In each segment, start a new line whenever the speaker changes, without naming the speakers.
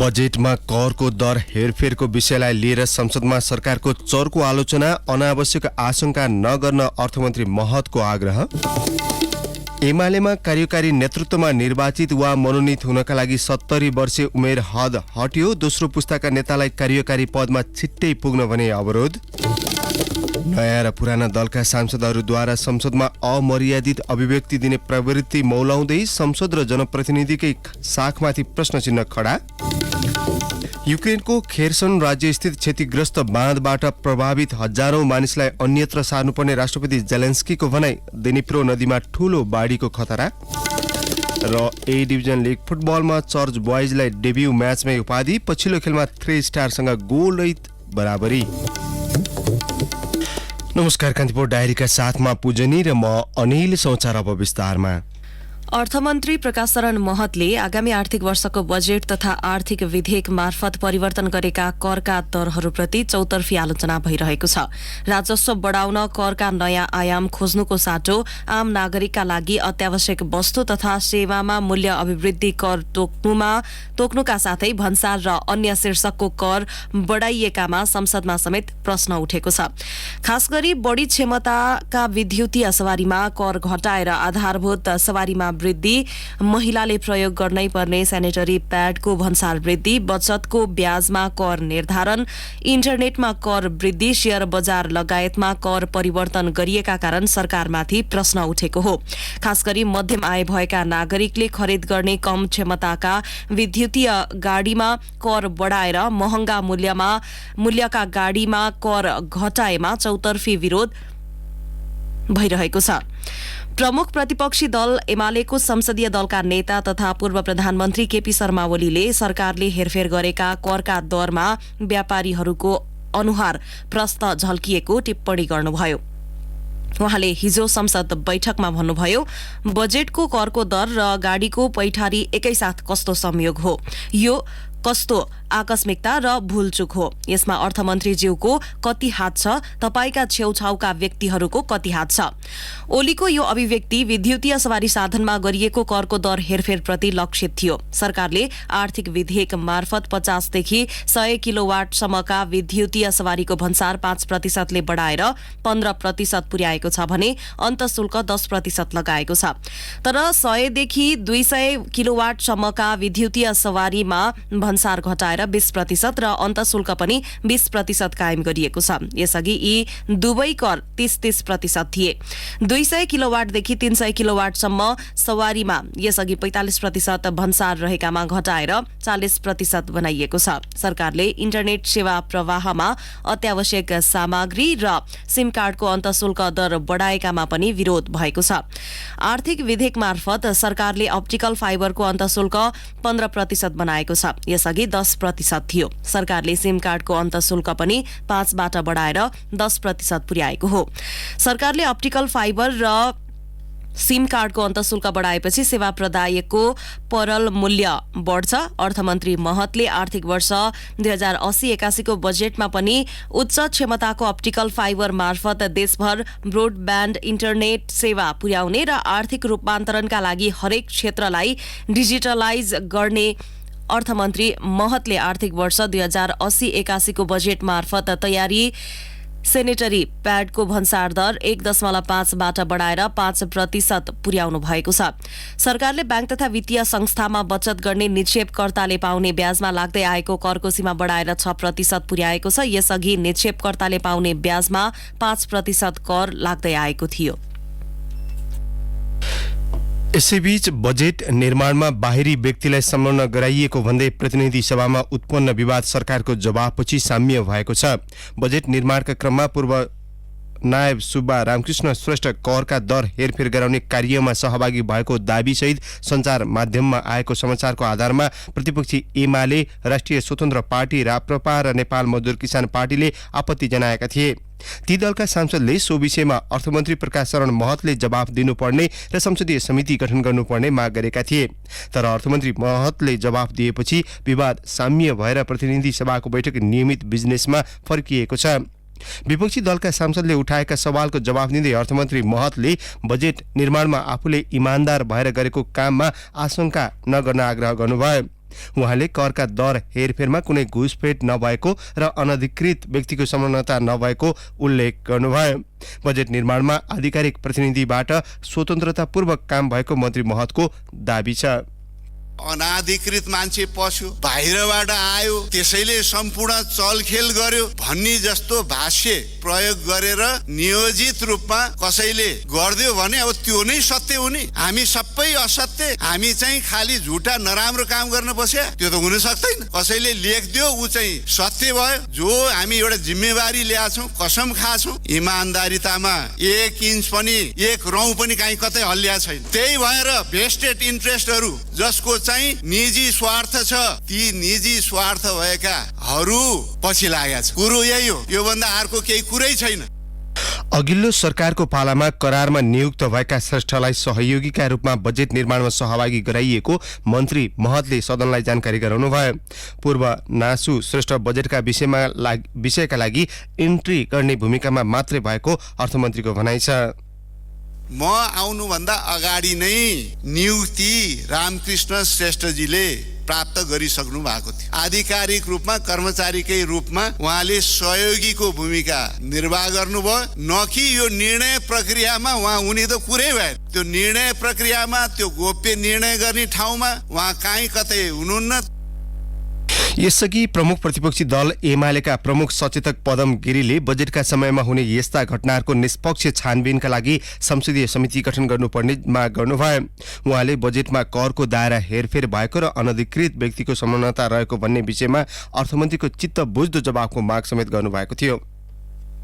बजेटमा करको दर हेरफेरको विषयलाई लिएर संसदमा सरकारको चर्को आलोचना, अनावश्यक आशंका नगर्न अर्थमन्त्री महतको आग्रह। एमालेमा कार्यकारी नेतृत्वमा निर्वाचित वा मनोनित हुनका लागि 70 वर्षे उमेर हद हट्यो। दोस्रो पुस्ताका नेतालाई कार्यकारी पदमा छिट्टै पुग्न भने अवरोध। नयाँ र पुराना दलका सांसदहरूद्वारा संसदमा अमर्यादित अभिव्यक्ति दिने प्रवृत्ति मौलाउँदै संसद र जनप्रतिनिधिकै साखमाथि प्रश्नचिन्ह खडा। युक्रेनको खेर्सन राज्यस्थित क्षतिग्रस्त बाँधबाट प्रभावित हजारौं मानिसलाई अन्यत्र सार्नुपर्ने राष्ट्रपति जेलेन्स्कीको भनाई। दिनिप्रो नदीमा ठूलो बाढीको खतरा। र ए डिभिजन लिग फुटबलमा चर्च बोइजलाई डेब्यू म्याचमै उपाधि। पछिल्लो खेलमा 3 स्टारसँग गोलरहित बराबरी। नमस्कार, कान्तिपुर डायरीका साथमा पूजनी र म अनिल। समाचार अब विस्तारमा।
अर्थमन्त्री प्रकाश शरण महतले आगामी आर्थिक वर्षको बजेट तथा आर्थिक विधेयक मार्फत परिवर्तन गरेका करका दरहरूप्रति चौतर्फी आलोचना भइरहेको छ। राजस्व बढाउन करका नयाँ आयाम खोज्नुको साटो आम नागरिकका लागि अत्यावश्यक वस्तु तथा सेवामा मूल्य अभिवृद्धि कर तोक्नुका साथै भन्सार र अन्य शीर्षकको कर बढाइएकामा संसदमा समेत प्रश्न उठेको छ। खास गरी बढी क्षमताका विद्युतीय सवारीमा कर घटाएर आधारभूत सवारीमा वृद्धि, महिलाले प्रयोग गर्नै पर्ने सेनेटरी प्याडको भन्सार वृद्धि, बचतको ब्याजमा कर निर्धारण, इन्टरनेटमा कर वृद्धि, शेयर बजार लगायतमा कर परिवर्तन गरिएका कारण सरकारमाथि प्रश्न उठेको हो। खास गरी मध्यम आय भएका नागरिकले खरिद गर्ने कम क्षमताका विद्युतीय गाडीमा कर बढाएर महँगा मूल्यका गाडीमा कर घटाएमा चौतर्फी विरोध भइरहेको छ। प्रमुख प्रतिपक्षी दल एमालेको संसदीय दलका नेता तथा पूर्व प्रधानमन्त्री केपी शर्मा ओलीले सरकारले हेरफेर गरेका करका दरमा व्यापारीहरूको अनुहार प्रश्न झल्किएको टिप्पणी गर्नुभयो। उहाँले हिजो संसद बैठकमा भन्नुभयो, बजेटको करको दर र गाडीको पैठारी एकैसाथ कस्तो संयोग हो, यो कस्तो आकस्मिकता र भूलचुक हो। यसमा अर्थमन्त्रीज्यूको कति हात छ, तपाईका छेउछाउका व्यक्तिहरूको कति हात छ। ओलीको यो अभिव्यक्ति विद्युतीय सवारी साधनमा गरिएको करको दर हेरफेरप्रति लक्षित थियो। सरकारले आर्थिक विधेयक मार्फत 50 देखि 100 किलोवाटसम्मका विद्युतीय सवारीको भन्सार 5% ले बढाएर 15% पुर्याएको छ भने अन्तशुल्क 10% लगाएको छ। तर 100 देखि 200 किलोवाटसम्मका विद्युतीय सवारीमा भन्सार घटाएर 20% र अन्तशुल्क पनि 20% कायम गरिएको छ। यसअघि यी दुवै कर 30% थिए। 200 किलोवाटदेखि 300 किलोवाटसम्म सवारीमा यसअघि 45% भन्सार रहेकामा घटाएर 40% बनाइएको छ। सरकारले इन्टरनेट सेवा प्रवाहमा अत्यावश्यक सामग्री र सिम कार्डको अन्तशुल्क दर बढाएकामा पनि विरोध भएको छ। आर्थिक विधेयक मार्फत सरकारले अप्टिकल फाइबरको अन्तशुल्क 15% बनाएको छ। यसअघि 10% थियो। सरकारले सिम कार्डको अन्तशुल्क पनि 5 बाट बढाएर 10% पुर्याएको हो। सरकारले अप्टिकल फाइबर र सिम कार्डको अन्तशुल्क बढाएपछि सेवा प्रदायकको परल मूल्य बढ्छ। अर्थमन्त्री महतले आर्थिक वर्ष 2080-81 को बजेटमा पनि उच्च क्षमताको अप्टिकल फाइबर मार्फत देशभर ब्रोडब्यान्ड इन्टरनेट सेवा पुर्याउने र आर्थिक रूपान्तरणका लागि हरेक क्षेत्रलाई डिजिटलाइज गर्ने अर्थमन्त्री महतले आर्थिक वर्ष 2080-81 को बजेट मार्फत तयारी सेनेटरी प्याडको भन्सार दर 1.5 बाट बढाएर 5% पुर्याउनु भएको छ। सरकारले बैंक तथा वित्तीय संस्थामा बचत गर्ने निक्षेपकर्ताले पाउने ब्याजमा लाग्दै आएको करको सीमा बढाएर 6% पुर्याएको छ। यसअघि निक्षेपकर्ताले पाउने ब्याजमा 5% कर लाग्दै आएको थियो।
यसैबीच बजेट निर्माणमा बाहिरी व्यक्तिलाई संलग्न गराइएको भन्दै प्रतिनिधि सभामा उत्पन्न विवाद सरकारको जवाफपछि साम्य भएको छ। बजेट निर्माणका क्रममा पूर्व नायब सुब्बा रामकृष्ण श्रेष्ठ करका दर हेरफेर गराउने कार्यमा सहभागी भएको दाबीसहित सञ्चार माध्यममा आएको समाचारको आधारमा प्रतिपक्षी एमाले, राष्ट्रिय स्वतन्त्र पार्टी राप्रपा र नेपाल मजदुर किसान पार्टीले आपत्ति जनाएका थिए। ती दलका सांसदले सो विषयमा अर्थमन्त्री प्रकाश शरण महतले जवाफ दिनुपर्ने र संसदीय समिति गठन गर्नुपर्ने माग गरेका थिए। तर अर्थमन्त्री महतले जवाफ दिएपछि विवाद साम्य भएर प्रतिनिधि सभाको बैठक नियमित बिजनेसमा फर्किएको छ। विपक्षी दलका सांसदले उठाएका सवालको जवाफ दिँदै अर्थमन्त्री महतले बजेट निर्माणमा आफूले इमानदार भएर गरेको काममा आशंका नगर्न आग्रह गर्नुभयो। उहाँले करका दर हेरफेरमा कुनै घुसपेट नभएको र अनधिकृत व्यक्तिको संलग्नता नभएको उल्लेख गर्नुभयो। बजेट निर्माणमा आधिकारिक प्रतिनिधिबाट स्वतन्त्रतापूर्वक काम भएको मन्त्री महतको दाबी छ।
अनाधिकृत मान्छे पस्यो, बाहिरबाट आयो, त्यसैले सम्पूर्ण चलखेल गर्यो भन्ने जस्तो भाष्य प्रयोग गरेर नियोजित रूपमा कसैले गर्दियो भने अब त्यो नै सत्य हुने। हामी सबै असत्य, हामी चाहिँ खालि झुटा नराम्रो काम गर्न बस्या, त्यो त हुन सक्दैन। कसैले लेखिदियो ऊ चाहिँ सत्य भयो। जो हामी एउटा जिम्मेवारी ल्याछौँ, कसम खाछौँ, इमान्दारितामा 1 इन्च पनि 1 रौँ पनि कहीँ कतै हल्लिया छैन। त्यही भएर भेस्टेड इन्ट्रेस्टहरू जसको चाहिँ निजी स्वार्थ छ, ती निजी स्वार्थ भएकाहरू पछि लागेका छ। कुरो यही हो, यो भन्दा अर्को केही कुरै छैन।
अघिल्लो सरकारको पालामा करारमा नियुक्त भएका श्रेष्ठलाई सहयोगीका रूपमा बजेट निर्माणमा सहभागी गराइएको मन्त्री महतले सदनलाई जानकारी गराउनुभयो। पूर्व नासु श्रेष्ठ बजेटका विषयका लागि इन्ट्री गर्ने भूमिकामा मात्रै भएको अर्थमन्त्रीको भनाइ छ।
म आउनुभन्दा अगाडि नै नियुक्ति रामकृष्ण श्रेष्ठजीले प्राप्त गरिसक्नु भएको थियो। आधिकारिक रूपमा कर्मचारीकै रूपमा उहाँले सहयोगीको भूमिका निर्वाह गर्नुभयो। न कि यो निर्णय प्रक्रियामा उहाँ हुने त कुरै भएन। त्यो निर्णय प्रक्रियामा, त्यो गोप्य निर्णय गर्ने ठाउँमा उहाँ कहीँ कतै हुनुहुन्न।
यसअघि प्रमुख प्रतिपक्षी दल एमालेका प्रमुख सचेतक पदम गिरीले बजेटका समयमा हुने यस्ता घटनाहरूको निष्पक्ष छानबिनका लागि संसदीय समिति गठन गर्नुपर्ने माग गर्नुभयो। उहाँले बजेटमा करको दायरा हेरफेर भएको र अनधिकृत व्यक्तिको संलग्नता रहेको भन्ने विषयमा अर्थमन्त्रीको चित्त बुझ्दो जवाबको माग समेत गर्नुभएको थियो।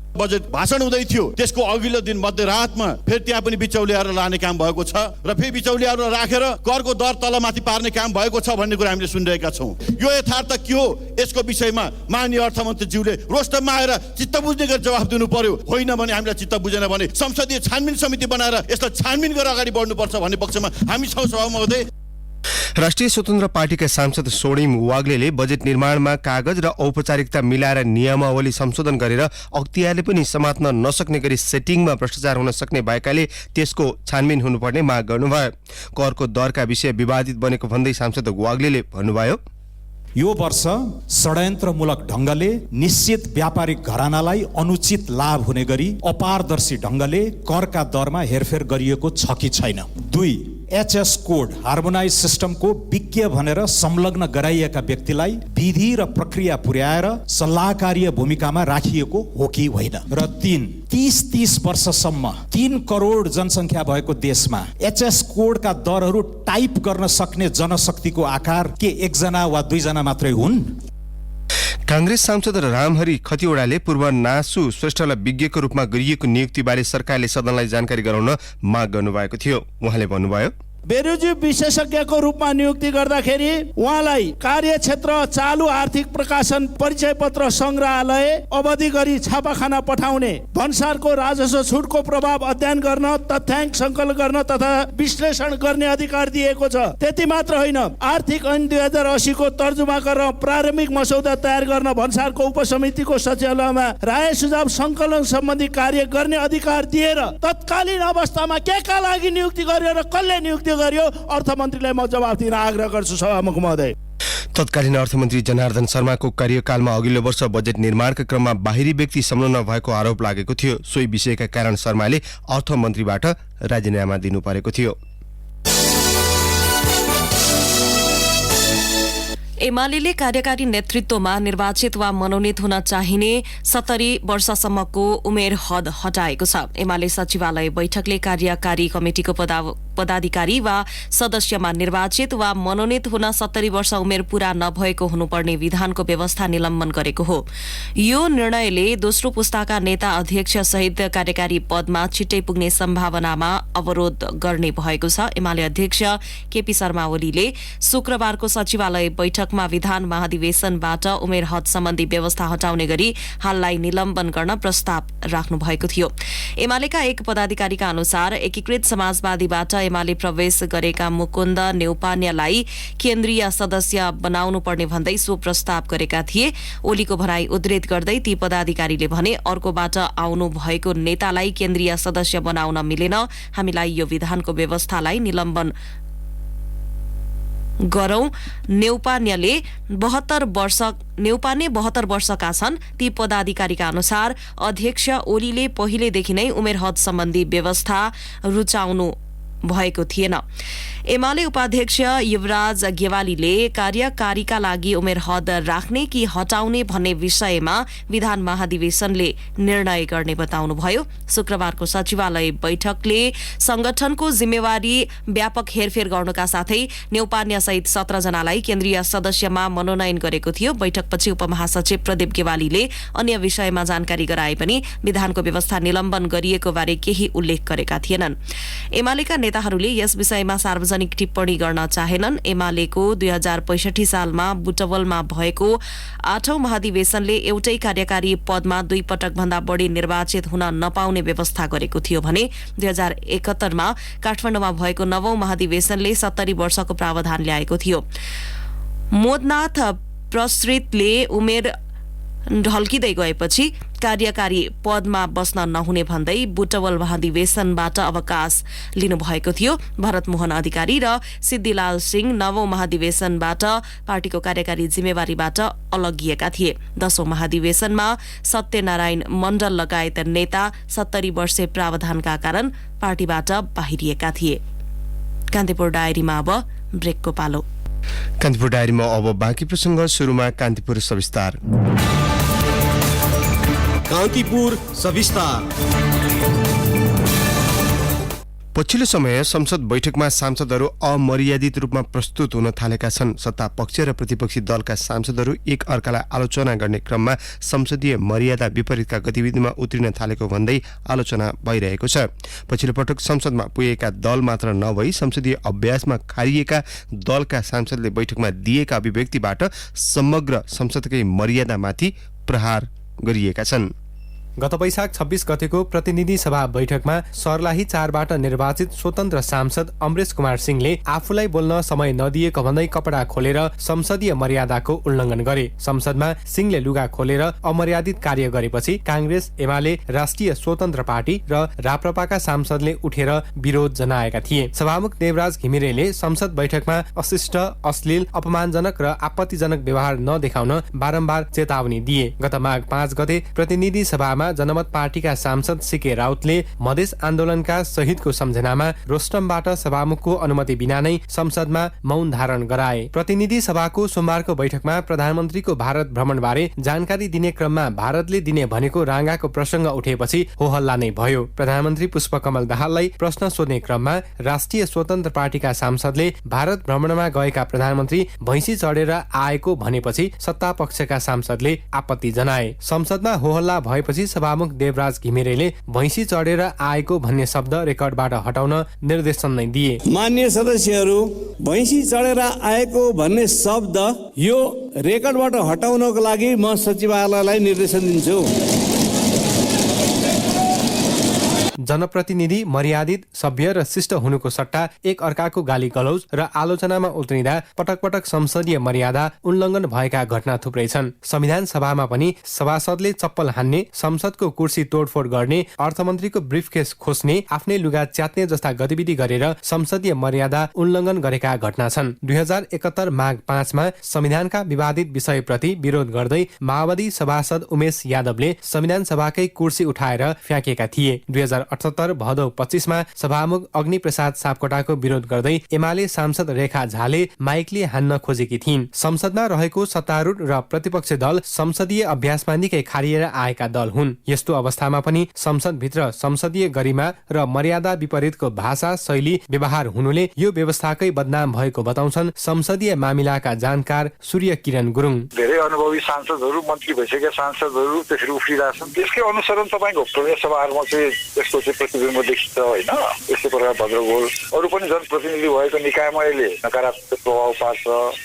बजेट भाषण हुँदै थियो, त्यसको अघिल्लो दिन मध्यरातमा फेरि त्यहाँ पनि बिचौलियाहरू लाने काम भएको छ र फेरि बिचौलियाहरू राखेर करको दर तलमाथि पार्ने काम भएको छ भन्ने कुरा हामीले सुनिरहेका छौँ। यो यथार्थ के हो, यसको विषयमा माननीय अर्थमन्त्रीज्यूले रोस्टममा आएर चित्त बुझ्ने गरी जवाफ दिनु पर्यो। होइन भने हामीलाई चित्त बुझेन भने संसदीय छानबिन समिति बनाएर यसलाई छानबिन गरेर अगाडि बढ्नुपर्छ भन्ने पक्षमा हामी छौँ सभामुख महोदय।
राष्ट्रिय स्वतन्त्र पार्टीका सांसद स्वर्णिम वाग्लेले बजेट निर्माणमा कागज र औपचारिकता मिलाएर नियमावली संशोधन गरेर अख्तियारले पनि समात्न नसक्ने गरी सेटिङमा भ्रष्टाचार हुन सक्ने भएकाले त्यसको छानबिन हुनुपर्ने माग गर्नुभयो। करको दरका विषय विवादित बनेको भन्दै सांसद वाग्लेले भन्नुभयो,
यो वर्ष षड्यन्त्रमूलक ढङ्गले निश्चित व्यापारिक घरानालाई अनुचित लाभ हुने गरी अपारदर्शी ढङ्गले करका दरमा हेरफेर गरिएको छ कि छैन। 2. एचएस कोड हार्मोनाइज सिस्टमको विज्ञ भनेर संलग्न गराइएका व्यक्तिलाई विधि र प्रक्रिया पुर्याएर सल्लाहकारीय भूमिकामा राखिएको हो कि होइन। र 3. 30 वर्षसम्म 3 करोड जनसङ्ख्या भएको देशमा एचएस कोडका दरहरू टाइप गर्न सक्ने जनशक्तिको आकार के 1 जना वा 2 जना मात्रै हुन्?
कांग्रेस सांसद रामहरि खतिवड़ाले पूर्व नासु श्रेष्ठलाई विज्ञको रूपमा गरिएको नियुक्तिबारे सरकारले सदनलाई जानकारी गराउन माग गर्नुभएको थियो। उहाँले भन्नुभयो,
बेरोजी विशेषज्ञको रूपमा नियुक्ति गर्दाखेरि उहाँलाई कार्यक्षेत्र चालु आर्थिक प्रकाशन परिचय पत्र संग्रहालय अवधि गरी छापाखाना पठाउने, भन्सारको राजस्व छुटको प्रभाव अध्ययन गर्न, तथ्याङ्क संकलन गर्न तथा विश्लेषण गर्ने अधिकार दिएको छ। त्यति मात्र होइन, आर्थिक ऐन 2080 को तर्जुमा गरेर प्रारम्भिक मसौदा तयार गर्न भन्सारको उपसमितिको सचिवालयमा राय सुझाव संकलन सम्बन्धी कार्य गर्ने अधिकार दिएर तत्कालीन अवस्थामा के का लागि नियुक्ति गर्यो र कसले नियुक्ति गर्यो, अर्थमन्त्रीलाई म जवाफ दिन आग्रह गर्छु सभामुख महोदय।
तत्कालीन अर्थमन्त्री जनार्दन शर्माको कार्यकालमा अघिल्लो वर्ष बजेट निर्माणका क्रममा बाहिरी व्यक्ति संलग्न भएको आरोप लागेको थियो। सोही विषयका कारण शर्माले अर्थमन्त्रीबाट राजीनामा दिनु परेको थियो।
एमाले कार्यकारी नेतृत्वमा निर्वाचित वा मनोनित हुन चाहिने 70 वर्षसम्मको उमेर हद हटाएको छ। एमाले सचिवालय बैठकले कार्यकारी कमिटिको पदाधिकारी वा सदस्यमा निर्वाचित वा मनोनित हुन 70 वर्ष उमेर पूरा नभएको हुनुपर्ने विधानको व्यवस्था निलम्बन गरेको हो। यो निर्णयले दोस्रो पुस्ताका नेता अध्यक्ष सहित कार्यकारी पदमा छिट्टै पुग्ने सम्भावनामा अवरोध गर्ने भएको छ। एमाले अध्यक्ष केपी शर्मा ओलीले शुक्रबारको सचिवालय बैठकमा विधान महाधिवेशनबाट उमेर हद सम्बन्धी व्यवस्था हटाउने गरी हाललाई निलम्बन गर्न प्रस्ताव राख्नु भएको थियो। एमालेका एक पदाधिकारीका अनुसार एकीकृत समाजवादीबाट एमाले प्रवेश गरेका मुकुन्द नेउपान्यालाई केन्द्रीय सदस्य बनाउनु पर्ने भन्दै सो प्रस्ताव गरेका थिए। ओलीको भनाई उद्धृत गर्दै ती पदाधिकारीले भने, अर्कोबाट आउनु भएको नेतालाई केन्द्रीय सदस्य बनाउन मिलेन, हामीलाई यो विधानको व्यवस्थालाई निलम्बन गरौं। नेउपान्यले 72 वर्षका छन्। ती पदाधिकारीका अनुसार अध्यक्ष ओलीले पहिलेदेखि नै उमेर हद सम्बन्धी व्यवस्था रुचाउनु भएको थिएन। एमाले उपाध्यक्ष युवराज गेवालीले कार्यकारीका लागि उमेर हद राख्ने कि हटाउने भन्ने विषयमा विधान महाधिवेशनले निर्णय गर्ने बताउनुभयो। शुक्रबारको सचिवालय बैठकले संगठनको जिम्मेवारी व्यापक हेरफेर गर्नुका साथै नेउपान्य सहित 17 जनालाई केन्द्रीय सदस्यमा मनोनयन गरेको थियो। बैठकपछि उपमहासचिव प्रदीप गेवालीले अन्य विषयमा जानकारी गराए पनि विधानको व्यवस्था निलम्बन गरिएको बारे केही उल्लेख गरेका थिएनन्। एमालेका नेताहरूले यस विषयमा सार्वजनिक टिप्पणी गर्न चाहेनन्। एमालेको 2065 सालमा बुटवलमा भएको 8औं महाधिवेशनले एउटै कार्यकारी पदमा 2 पटक भन्दा बढी निर्वाचित हुन नपाउने व्यवस्था गरेको थियो भने 2071 मा काठमाडौँमा भएको 9औं महाधिवेशनले 70 वर्षको प्रावधान ल्याएको थियो। मोदनाथ प्रसृतले उमेर ढल्किँदै गएपछि कार्यकारी पदमा बस्न नहुने भन्दै बुटवल महाधिवेशनबाट अवकाश लिनुभएको थियो। भरतमोहन अधिकारी र सिद्धिलाल सिंह 9औं महाधिवेशनबाट पार्टीको कार्यकारी जिम्मेवारीबाट अलगिएका थिए। 10औं महाधिवेशनमा सत्यनारायण मण्डल लगायत नेता 70 वर्षे प्रावधानका कारण पार्टीबाट बाहिरिएका थिए। कान्तिपुर डायरीमा अब ब्रेकको पालो।
कान्तिपुर डायरीमा अब बाँकी प्रसङ्ग। सुरुमा कान्तिपुर सविस्तार।
कान्तिपुर सविस्तार।
पछिल्लो समय संसद बैठकमा सांसदहरू अमर्यादित रूपमा प्रस्तुत हुन थालेका छन्। सत्ता पक्ष र प्रतिपक्षी दलका सांसदहरू एक अर्कालाई आलोचना गर्ने क्रममा संसदीय मर्यादा विपरीतका गतिविधिमा उत्रिन थालेको भन्दै आलोचना भइरहेको छ। पछिल्लो पटक संसदमा पुगेका दल मात्र नभई संसदीय अभ्यासमा खारिएका दलका सांसदले बैठकमा दिएका अभिव्यक्तिबाट समग्र संसदकै मर्यादामाथि प्रहार गरिएका छन्।
गत वैशाख 26 गतेको प्रतिनिधि सभा बैठकमा सर्लाही 4बाट निर्वाचित स्वतन्त्र सांसद अमरेश कुमार सिंहले आफूलाई बोल्न समय नदिएको भन्दै कपडा खोलेर संसदीय मर्यादाको उल्लङ्घन गरे। संसदमा सिंहले लुगा खोलेर अमर्यादित कार्य गरेपछि कांग्रेस, एमाले, राष्ट्रिय स्वतन्त्र पार्टी र राप्रपाका सांसदले उठेर विरोध जनाएका थिए। सभामुख देवराज घिमिरेले संसद बैठकमा अशिष्ट, अश्लील, अपमानजनक र आपत्तिजनक व्यवहार नदेखाउन बारम्बार चेतावनी दिए। गत माघ 5 गते प्रतिनिधि सभामा जनमत पार्टीका सांसद सीके राउतले मधेस आन्दोलनका शहीदको सम्झनामा रोस्टमबाट सभामुखको अनुमति बिना नै संसदमा मौन धारण गराए। प्रतिनिधि सभाको सोमबारको बैठकमा प्रधानमन्त्रीको भारत भ्रमणबारे जानकारी दिने क्रममा भारतले दिने भनेको राङ्गाको प्रसङ्ग उठेपछि होहल्ला नै भयो। प्रधानमन्त्री पुष्पकमल दाहाललाई प्रश्न सोध्ने क्रममा राष्ट्रिय स्वतन्त्र पार्टीका सांसदले भारत भ्रमणमा गएका प्रधानमन्त्री भैँसी चढेर आएको भनेपछि सत्ता पक्षका सांसदले आपत्ति जनाए। संसदमा होहल्ला भएपछि सभामुख देवराज घिमिरेले भैँसी चढेर आएको भन्ने शब्द रेकर्डबाट हटाउन निर्देशन नै दिए।
मान्य सदस्यहरू, भैँसी चढेर आएको भन्ने शब्द यो रेकर्डबाट हटाउनको लागि म सचिवालयलाई निर्देशन दिन्छु।
जनप्रतिनिधि मर्यादित, सभ्य र शिष्ट हुनुको सट्टा एक अर्काको गाली गलौज र आलोचनामा उत्रिँदा पटक पटक संसदीय मर्यादा उल्लङ्घन भएका घटना थुप्रै छन्। संविधान सभामा पनि सभासदले चप्पल हान्ने, संसदको कुर्सी तोडफोड गर्ने, अर्थमन्त्रीको ब्रिफकेस खोस्ने, आफ्नै लुगा च्यात्ने जस्ता गतिविधि गरेर संसदीय मर्यादा उल्लङ्घन गरेका घटना छन्। 2071 माघ 5 मा संविधानका विवादित विषयप्रति विरोध गर्दै माओवादी सभासद उमेश यादवले संविधान सभाकै कुर्सी उठाएर फ्याँकेका थिए। 2078 भदौ 25 मा सभामुख अग्निप्रसाद सापकोटाको विरोध गर्दै एमाले सांसद रेखा झाले माइकले हान्न खोजेकी थिइन्। संसदमा रहेको सत्तारूढ र प्रतिपक्षी दल संसदीय अभ्यासमा निकै खारिएर आएका दल हुन्। यस्तो अवस्थामा पनि संसदभित्र संसदीय गरिमा र मर्यादा विपरीतको भाषा शैली व्यवहार हुनुले यो व्यवस्थाकै बदनाम भएको बताउँछन् संसदीय मामिलाका जानकार सूर्य किरण गुरुङ।
धेरै अनुभवी सांसदहरू, मन्त्री भइसकेका सांसदहरू त्यसरी उफ्रिरहेछन्। त्यसकै अनुसरण तपाईँको प्रदेश सभाहरूमा चाहिँ यसको चाहिँ प्रतिबिम्ब देखिन्छ होइन। यस्तो प्रकार भद्रगोल अरू पनि जनप्रतिनिधि भएको निकायमा यसले नकारात्मक प्रभाव पार्छ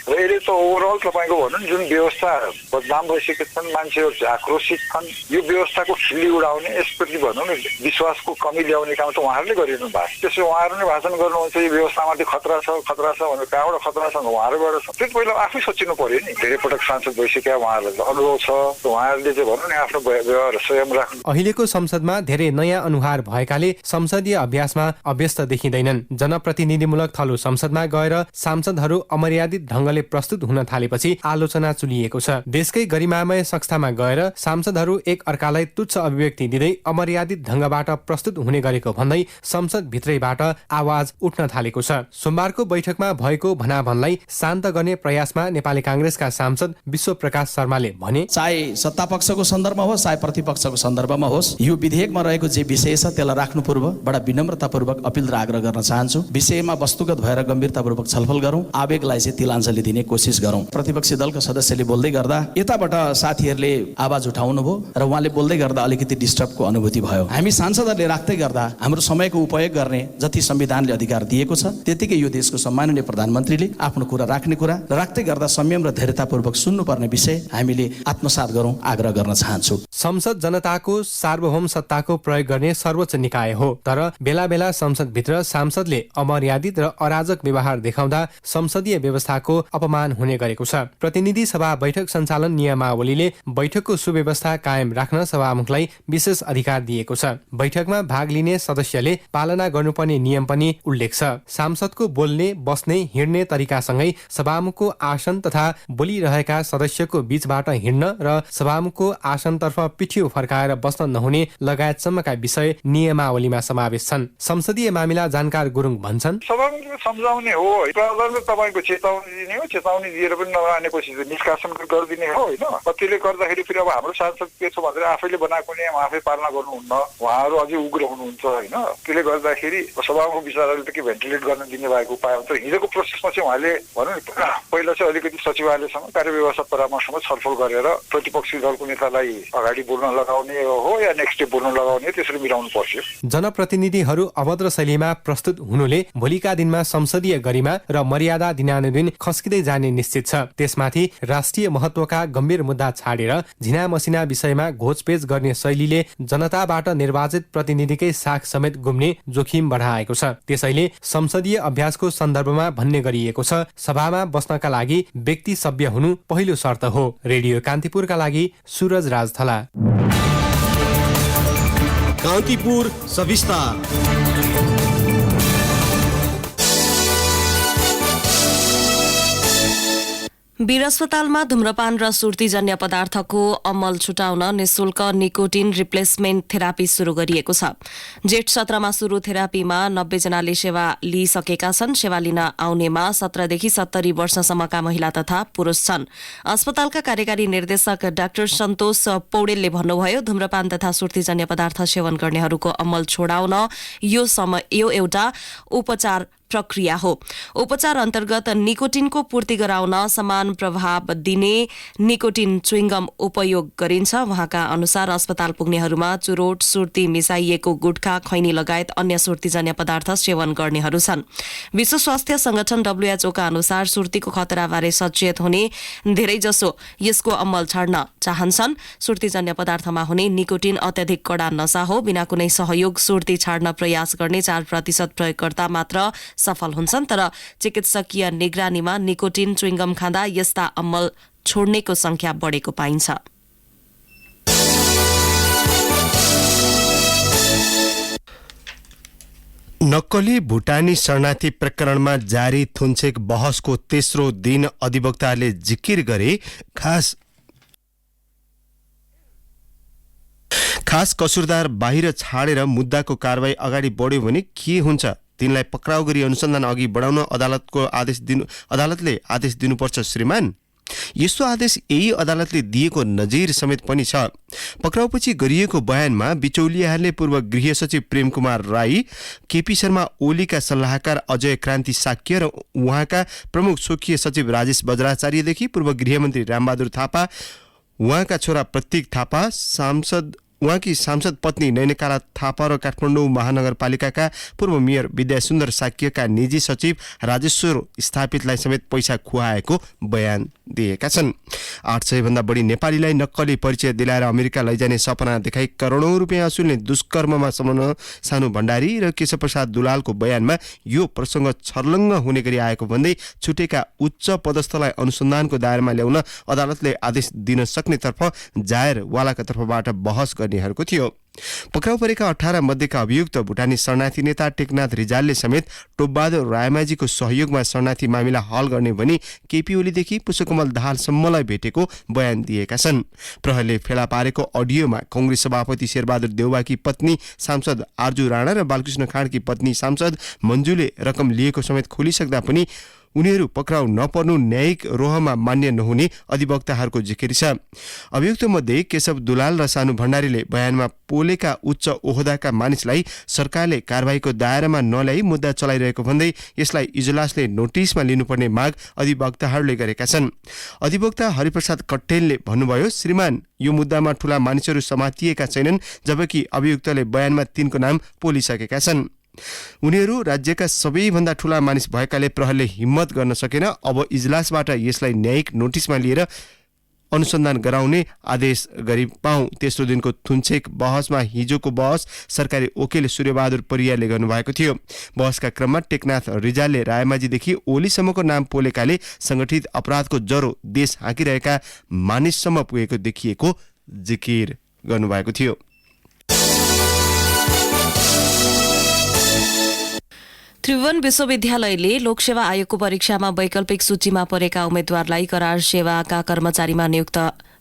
र यसले त ओभरअल तपाईँको भनौँ न जुन व्यवस्था बदनाम भइसकेका छन्, मान्छेहरू आक्रोशित छन्, यो व्यवस्थाको खिल्ली उडाउने, यसप्रति भनौँ न विश्वासको कमी ल्याउने काम त उहाँहरूले गरिरहनु भएको। त्यसो उहाँहरू नै भाषण गर्नुहुन्छ यो व्यवस्थामाथि खतरा छ भनेर कहाँबाट खतरा छ उहाँहरूबाट छ। त्यो पहिला आफै सोचिनु पर्यो नि। धेरै पटक सांसद भइसकेका उहाँहरूलाई अनुभव छ, उहाँहरूले चाहिँ भनौँ न आफ्नो व्यवहार स्वयं राख्नु।
अहिलेको संसदमा धेरै नयाँ अनुहार भएकाले संसदीय अभ्यासमा अभ्यस्त देखिँदैनन्। जनप्रतिनिधिमूलक थलो संसदमा गएर सांसदहरू अमर्यादित ढंगले प्रस्तुत हुन थालेपछि आलोचना चुलिएको छ। देशकै गरिमामय संस्थामा गएर सांसदहरू एक अर्कालाई तुच्छ अभिव्यक्ति दिँदै अमर्यादित ढंगबाट प्रस्तुत हुने गरेको भन्दै संसद भित्रैबाट आवाज उठ्न थालेको छ। सोमबारको बैठकमा भएको भनाभनलाई शान्त गर्ने प्रयासमा नेपाली कांग्रेसका सांसद विश्व प्रकाश शर्माले भने,
चाहे सत्तापक्षको सन्दर्भमा होस् चाहे प्रतिपक्षको सन्दर्भमा होस्, यो विधेयकमा रहेको जे विषय छ त्यसलाई राख्नु पूर्व बडा विनम्रतापूर्वक अपिल र आग्रह गर्न चाहन्छु। विषयमा वस्तुगत भएर गम्भीरतापूर्वक छलफल गरौँ, आवेगलाई चाहिँ तिलाञ्जली दिने कोसिस गरौँ। प्रतिपक्षी दलका सदस्यले बोल्दै गर्दा यताबाट साथीहरूले आवाज उठाउनु भयो र उहाँले बोल्दै गर्दा अलिकति डिस्टर्बको अनुभूति भयो। हामी सांसदहरूले राख्दै गर्दा हाम्रो समयको उपयोग गर्ने जति संविधानले अधिकार दिएको छ त्यतिकै यो देशको सम्माननीय प्रधानमन्त्रीले आफ्नो कुरा राख्ने कुरा र राख्दै गर्दा संयम र धैर्यतापूर्वक सुन्नुपर्ने विषय हामीले आत्मसात गरौँ, आग्रह गर्न चाहन्छु।
संसद जनताको सार्वभौम सत्ताको प्रयोग गर्ने सर्वोच्च निकाय हो, तर बेला बेला संसदभित्र सांसदले अमर्यादित र अराजक व्यवहार देखाउँदा संसदीय व्यवस्थाको अपमान हुने गरेको छ। प्रतिनिधि सभा बैठक सञ्चालन नियमावलीले बैठकको सुव्यवस्था कायम राख्न सभामुखलाई विशेष अधिकार दिएको छ। बैठकमा भाग लिने सदस्यले पालना गर्नुपर्ने नियम पनि उल्लेख छ। सांसदको बोल्ने, बस्ने, हिँड्ने तरिकासँगै सभामुखको आसन तथा बोलिरहेका सदस्यको बीचबाट हिँड्न र सभामुखको आसनतर्फ पिठ्यू फर्काएर बस्न नहुने लगायतसम्मका विषय नियमावलीमा समावेश छन्। संसदीय मामिला जानकार गुरुङ भन्छन्,
सभामुखले सम्झाउने हो, प्रधानले तपाईँको चेतावनी दिने हो, चेतावनी दिएर पनि नमानेपछि निष्कासन गरिदिने हो होइन। त्यसले गर्दाखेरि फेरि अब हाम्रो सांसद के छ भनेर आफैले बनाएको नियम आफै पालना गर्नुहुन्न, उहाँहरू अझै उग्र हुनुहुन्छ होइन। त्यसले गर्दाखेरि सभामुख विचारहरूले त के भेन्टिलेट गर्न दिने भएको पायो। तर हिजोको प्रोसेसमा चाहिँ उहाँले भनौँ न पहिला चाहिँ अलिकति सचिवालयसँग कार्यव्यवस्था परामर्शमा छलफल गरेर प्रतिपक्षी दलको नेतालाई अगाडि बोल्न लगाउने हो या नेक्स्ट डे बोल्न लगाउने, त्यसरी मिलाउनु पर्छ।
जनप्रतिनिधिहरू अभद्र शैलीमा प्रस्तुत हुनुले भोलिका दिनमा संसदीय गरिमा र मर्यादा दिनानुदिन खस्किँदै जाने निश्चित छ। त्यसमाथि राष्ट्रिय महत्वका गम्भीर मुद्दा छाडेर झिना मसिना विषयमा घोचपेच गर्ने शैलीले जनताबाट निर्वाचित प्रतिनिधिकै साख समेत गुम्ने जोखिम बढाएको छ। त्यसैले संसदीय अभ्यासको सन्दर्भमा भन्ने गरिएको छ, सभामा बस्नका लागि व्यक्ति सभ्य हुनु पहिलो शर्त हो। रेडियो कान्तिपुरका लागि सूरज राजथला।
कान्तिपुर सविस्तार।
वीर अस्पतालमा धूम्रपान र सुर्तीजन्य पदार्थको अमल छुटाउन निशुल्क निकोटिन रिप्लेसमेन्ट थेरापी शुरू गरिएको छ। जेठ सत्रमा शुरू थेरापीमा 90 जनाले सेवा लिइसकेका छन्। सेवा लिन आउनेमा 17 देखि 70 वर्षसम्मका महिला तथा पुरुष छन्। अस्पतालका कार्यकारी निर्देशक डाक्टर सन्तोष पौडेलले भन्नुभयो, धूम्रपान तथा सुर्तीजन्य पदार्थ सेवन गर्नेहरूको अमल छोडाउन यो एउटा उपचार प्रक्रिया हो। उपचार अन्तर्गत निकोटिनको पूर्ति गराउन समान प्रभाव दिने निकोटिन च्युइङ्गम उपयोग गरिन्छ। उहाँका अनुसार अस्पताल पुग्नेहरूमा चुरोट, सुर्ती मिसाइएको गुटखा, खैनी लगायत अन्य सुर्तीजन्य पदार्थ सेवन गर्नेहरू छन्। विश्व स्वास्थ्य संगठन WHO का अनुसार सुर्तीको खतराबारे सचेत हुने धेरैजसो यसको अमल छाड्न चाहन्छन्। सुर्तीजन्य पदार्थमा हुने निकोटिन अत्यधिक कडा नशा हो। बिना कुनै सहयोग सुर्ती छाड्न प्रयास गर्ने 4% प्रयोगकर्ता मात्र सफल हुन्छन्। तर चिकित्सकीय निगरानीमा निकोटिन च्युइङ्गम खाँदा यस्ता अमल छोड्नेको संख्या बढेको पाइन्छ।
नक्कली भुटानी शरणार्थी प्रकरणमा जारी थुन्चेक बहसको तेस्रो दिन अधिवक्ताले जिकिर गरे खास कसुरदार बाहिर छाडेर मुद्दाको कारबाही अगाडि बढ्यो भने के हुन्छ, तिनलाई पक्राउ गरी अनुसन्धान अघि बढाउन अदालतले आदेश दिनुपर्छ श्रीमान। यस्तो आदेश यही अदालतले दिएको नजिर समेत पनि छ। पक्राउपछि गरिएको बयानमा बिचौलियाहरूले पूर्व गृह सचिव प्रेम कुमार राई, केपी शर्मा ओलीका सल्लाहकार अजय क्रान्ति साक्य र उहाँका प्रमुख स्वकीय सचिव राजेश बज्राचार्यदेखि पूर्व गृहमन्त्री रामबहादुर थापा, उहाँका छोरा प्रतीक थापा, उहाँकी सांसद पत्नी नैनकाला थापा र काठमाडौँ महानगरपालिकाका पूर्व मेयर विद्यासुन्दर साक्यका निजी सचिव राजेश्वर स्थापितलाई समेत पैसा खुवाएको बयान दिएका छन्। 800 भन्दा बढी नेपालीलाई नक्कली परिचय दिलाएर अमेरिका लैजाने सपना देखाई करोडौं रुपियाँ असुल्ने दुष्कर्ममा संलग्न सानु भण्डारी र केशवप्रसाद दुलालको बयानमा यो प्रसङ्ग छर्लङ्ग हुने गरी आएको भन्दै छुटेका उच्च पदस्थलाई अनुसन्धानको दायरामा ल्याउन अदालतले आदेश दिन सक्नेतर्फ जाहेर वालाका तर्फबाट बहस गर्नेहरूको थियो। पक्राउ परेका 18 मध्येका अभियुक्त भुटानी शरणार्थी नेता टेकनाथ रिजालले समेत टोपबहादुर रायमाझीको सहयोगमा शरणार्थी मामिला हल गर्ने भनी केपी ओलीदेखि पुष्पकमल दाहालसम्मलाई भेटेको बयान दिएका छन्। प्रहरीले फेला पारेको अडियोमा कांग्रेस सभापति शेरबहादुर देउवाकी पत्नी सांसद आर्जु राणा र बालकृष्ण खाँडकी पत्नी सांसद मन्जुले रकम लिएको समेत खोलिसक्दा पनि उनीहरू पक्राउ नपर्नु न्यायिक रोहमा मान्य नहुने अधिवक्ताहरूको जिकिर छ। अभियुक्तमध्ये केशव दुलाल र सानु भण्डारीले बयानमा पोलेका उच्च ओहदाका मानिसलाई सरकारले कारबाहीको दायरामा नल्याई मुद्दा चलाइरहेको भन्दै यसलाई इजलासले नोटिसमा लिनुपर्ने माग अधिवक्ताहरूले गरेका छन्। अधिवक्ता हरिप्रसाद कट्टेलले भन्नुभयो, श्रीमान, यो मुद्दामा ठूला मानिसहरू समातिएका छैनन्, जबकि अभियुक्तले बयानमा तिनको नाम पोलिसकेका छन्। उनीहरू राज्यका सबैभन्दा ठूला मानिस भएकाले प्रहरीले हिम्मत गर्न सकेन। अब इजलासबाट यसलाई न्यायिक नोटिसमा लिएर अनुसन्धान गराउने आदेश गरी पाऊँ। तेस्रो दिनको थुन्चेक बहसमा हिजोको बहस सरकारी वकिल सूर्यबहादुर परियारले गर्नुभएको थियो। बहसका क्रममा टेकनाथ रिजालले रायमाझीदेखि ओलीसम्मको नाम पोलेकाले संगठित अपराधको जरो देश हाँकिरहेका मानिससम्म पुगेको देखिएको जिकिर गर्नुभएको थियो।
त्रिभुवन विश्वविद्यालयले लोकसेवा आयोगको परीक्षामा वैकल्पिक सूचीमा परेका उम्मेद्वारलाई करार सेवाका कर्मचारीमा नियुक्त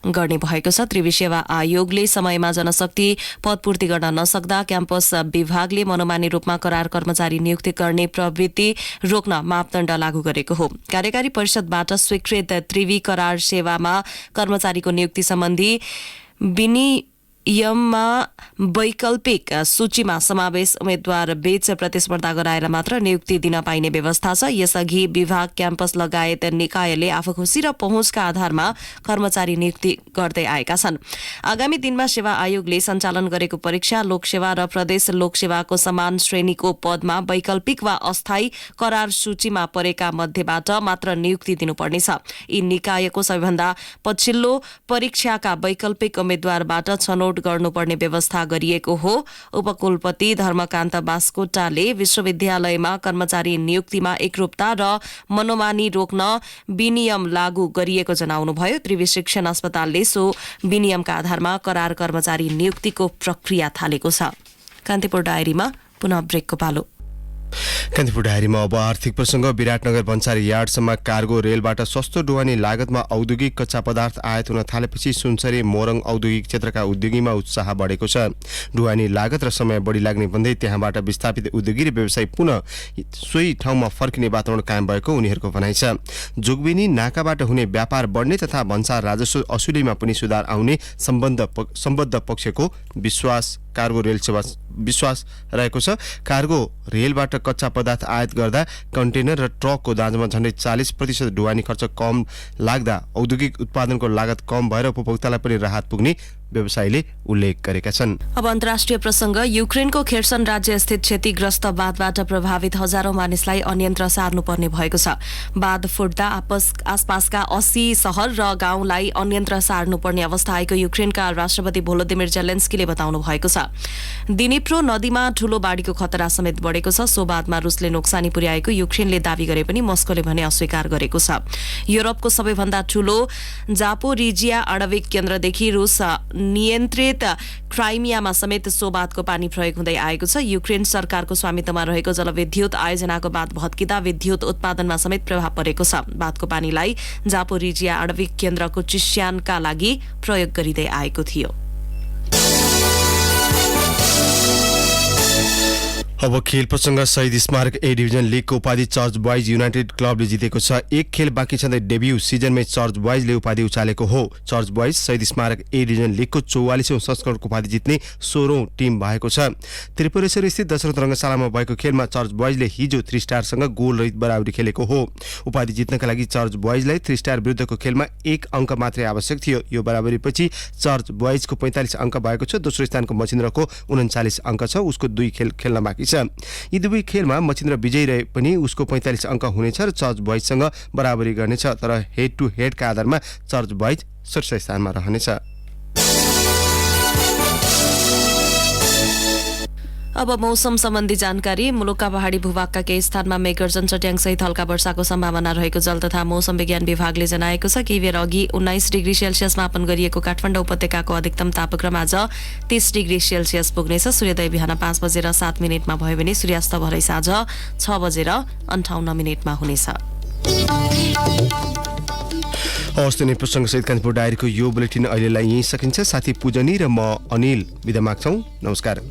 गर्ने भएको छ। त्रिवी सेवा आयोगले समयमा जनशक्ति पदपूर्ति गर्न नसक्दा क्याम्पस विभागले मनोमानी रूपमा करार कर्मचारी नियुक्ति गर्ने प्रवृत्ति रोक्न मापदण्ड लागू गरेको हो। कार्यकारी परिषदबाट स्वीकृत त्रिवी करार सेवामा कर्मचारीको नियुक्ति सम्बन्धी विनियममा वैकल्पिक सूचीमा समावेश उम्मेद्वार बीच प्रतिस्पर्धा गराएर मात्र नियुक्ति दिन पाइने व्यवस्था छ। यसअघि विभाग, क्याम्पस लगायत निकायले आफू खुसी र पहुँचका आधारमा कर्मचारी नियुक्ति गर्दै आएका छन्। आगामी दिनमा सेवा आयोगले सञ्चालन गरेको परीक्षा लोकसेवा र प्रदेश लोकसेवाको समान श्रेणीको पदमा वैकल्पिक वा अस्थायी करार सूचीमा परेका मध्येबाट मात्र नियुक्ति दिनुपर्नेछ। यी निकायको सबैभन्दा पछिल्लो परीक्षाका वैकल्पिक उम्मेद्वारबाट छनौट गर्नुपर्ने व्यवस्था गरिएको हो। उपकुलपति धर्मकान्त बास्कोटाले विश्वविद्यालयमा कर्मचारी नियुक्तिमा एकरूपता र मनोमानी रोक्न विनियम लागू गरिएको जनाउनुभयो। त्रिवी शिक्षण अस्पतालले सो विनियमका आधारमा करार कर्मचारी नियुक्तिको प्रक्रिया थालेको छ। कान्तिपुर डायरीमा पुनः ब्रेकको पालो।
कान्तिपुर डायरीमा अब आर्थिक प्रसंग। विराटनगर भन्सारी यार्डसम्म कार्गो रेलबाट सस्तो ढुवानी लागतमा औद्योगिक कच्चा पदार्थ आयात हुन थालेपछि सुनसरी मोरङ औद्योगिक क्षेत्रका उद्योगीमा उत्साह बढेको छ। ढुवानी लागत र समय बढी लाग्ने भन्दै त्यहाँबाट विस्थापित उद्योगी र व्यवसायी पुनः सोही ठाउँमा फर्किने वातावरण कायम भएको उनीहरूको भनाइ छ। जोगबेनी नाकाबाट हुने व्यापार बढ्ने तथा भन्सार राजस्व असुलीमा पनि सुधार आउने सम्बद्ध पक्षको विश्वास कार्गो रेल सेवा विश्वास रहेको छ। कार्गो रेलबाट कच्चा पदार्थ आयात गर्दा कन्टेनर र ट्रकको दाँजोमा झन्डै 40% ढुवानी खर्च कम लाग्दा औद्योगिक उत्पादनको लागत कम भएर उपभोक्तालाई पनि राहत पुग्ने व्यवसायीले उल्लेख गरेका छन्।
अब अन्तर्राष्ट्रिय प्रसंग। युक्रेनको खेर्सन राज्य स्थित क्षतिग्रस्त बाँधबाट प्रभावित हजारौं मानिसलाई अन्यन्त्र सार्नुपर्ने भएको छ। बाँध फुट्दा आसपासका 80 शहर र गाउँलाई अन्यन्त्र सार्नुपर्ने अवस्था आएको युक्रेनका राष्ट्रपति भोलोदिमिर जेलेन्स्कीले बताउनु भएको छ। दिनिप्रो नदीमा ठूलो बाढीको खतरा समेत बढेको छ। सो बाँधमा रुसले नोक्सानी पुर्याएको युक्रेनले दावी गरे पनि मस्कोले भने अस्वीकार गरेको छ। युरोपको सबैभन्दा ठूलो जापोरिजिया आणविक केन्द्रदेखि रुस नियन्त्रित क्राइमियामा समेत सो बाँधको पानी प्रयोग हुँदै आएको छ। युक्रेन सरकारको स्वामित्वमा रहेको जलविद्युत आयोजनाको बाँध भत्किँदा विद्युत उत्पादनमा समेत प्रभाव परेको छ। बाँधको पानीलाई जापोरिजिया आणविक केन्द्रको चिस्यानका लागि प्रयोग गरिँदै आएको थियो।
अब खेल प्रसंग। शहीद स्मारक ए डिभिजन लीगको उपाधि चर्च बोइज युनाइटेड क्लबले जितेको छ। एक खेल बाँकी छँदै डेब्यू सिजनमै चर्च बोइजले उपाधि उचालेको हो। चर्च बोइज शहीद स्मारक ए डिभिजन लीगको 44औं संस्करणको उपाधि जित्ने 16औं टिम भएको छ। त्रिपुरेश्वर स्थित दशरथ रङ्गशालामा भएको खेलमा चर्च बोइजले हिजो 3 स्टारसँग गोल रहित बराबरी खेलेको हो। उपाधि जित्नका लागि चर्च बोइजलाई 3 स्टार विरुद्धको खेलमा 1 अङ्क मात्रै आवश्यक थियो। यो बराबरीपछि चर्च बोइजको 45 अङ्क भएको छ। दोस्रो स्थानको मचिन्द्रको 39 अङ्क छ। उसको 2 खेल खेल्न बाँकी छ। यी दुवै खेलमा मचिन्द्र विजयी रहे पनि उसको 45 अङ्क हुनेछ र चर्च बोइजसँग बराबरी गर्नेछ। तर हेड टु हेडका आधारमा चर्च बोइज शीर्ष स्थानमा रहनेछ।
अब मौसम सम्बन्धी जानकारी। मुलुकका पहाडी भूभागका केही स्थानमा मेघगर्जन चट्याङसहित हल्का वर्षाको सम्भावना रहेको जल तथा मौसम विज्ञान विभागले जनाएको छ। केही बेर अघि 19 डिग्री सेल्सियस मापन गरिएको काठमाडौँ उपत्यकाको अधिकतम तापक्रम आज 30 डिग्री सेल्सियस पुग्नेछ। सूर्योदय बिहान 5 बजेर 7 मिनेटमा भयो भने सूर्यास्त भरै साँझ 6 बजेर 58 मिनेटमा हुनेछ।
हवस् त, प्रसङ्गसहित कान्तिपुर डायरीको यो बुलेटिन अहिलेलाई यहीँ सकिन्छ। साथी पूजनी र म अनिल बिदा माग्छौँ। नमस्कार।